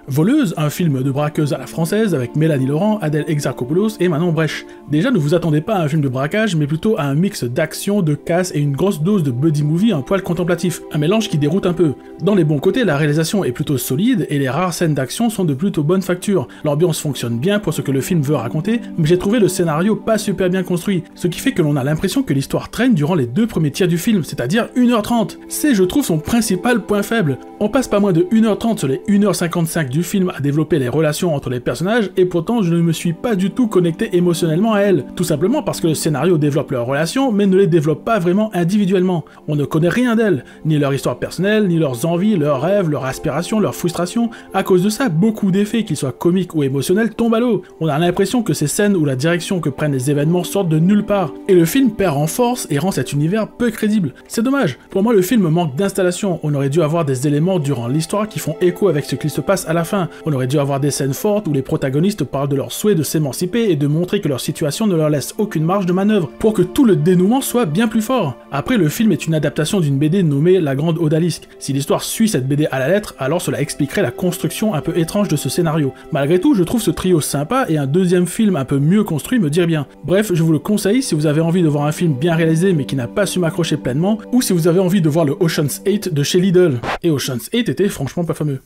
Voleuse, un film de braqueuse à la française avec Mélanie Laurent, Adèle Exarchopoulos et Manon Brèche. Déjà, ne vous attendez pas à un film de braquage, mais plutôt à un mix d'action, de casse et une grosse dose de buddy movie un poil contemplatif. Un mélange qui déroute un peu. Dans les bons côtés, la réalisation est plutôt solide et les rares scènes d'action sont de plutôt bonne facture. L'ambiance fonctionne bien pour ce que le film veut raconter, mais j'ai trouvé le scénario pas super bien construit, ce qui fait que l'on a l'impression que l'histoire traîne durant les 2 premiers tiers du film, c'est-à-dire 1h30. C'est, je trouve, son principal point faible. On passe pas moins de 1h30 sur les 1h55 du film à développer les relations entre les personnages, et pourtant je ne me suis pas du tout connecté émotionnellement à elles. Tout simplement parce que le scénario développe leurs relations, mais ne les développe pas vraiment individuellement. On ne connaît rien d'elles, ni leur histoire personnelle, ni leurs envies, leurs rêves, leurs aspirations, leurs frustrations. À cause de ça, beaucoup d'effets, qu'ils soient comiques ou émotionnels, tombent à l'eau. On a l'impression que ces scènes ou la direction que prennent les événements sortent de nulle part, et le film perd en force et rend cet univers peu crédible. C'est dommage. Pour moi, le film manque d'installation. On aurait dû avoir des éléments durant l'histoire qui font écho avec ce qu'il se passe à la fin. On aurait dû avoir des scènes fortes où les protagonistes parlent de leur souhait de s'émanciper et de montrer que leur situation ne leur laisse aucune marge de manœuvre, pour que tout le dénouement soit bien plus fort. Après, le film est une adaptation d'une BD nommée La Grande Odalisque. Si l'histoire suit cette BD à la lettre, alors cela expliquerait la construction un peu étrange de ce scénario. Malgré tout, je trouve ce trio sympa et un deuxième film un peu mieux construit me dirait bien. Bref, je vous le conseille si vous avez envie de voir un film bien réalisé mais qui n'a pas su m'accrocher pleinement, ou si vous avez envie de voir le Ocean's 8 de chez Lidl. Et Ocean's 8 était franchement pas fameux.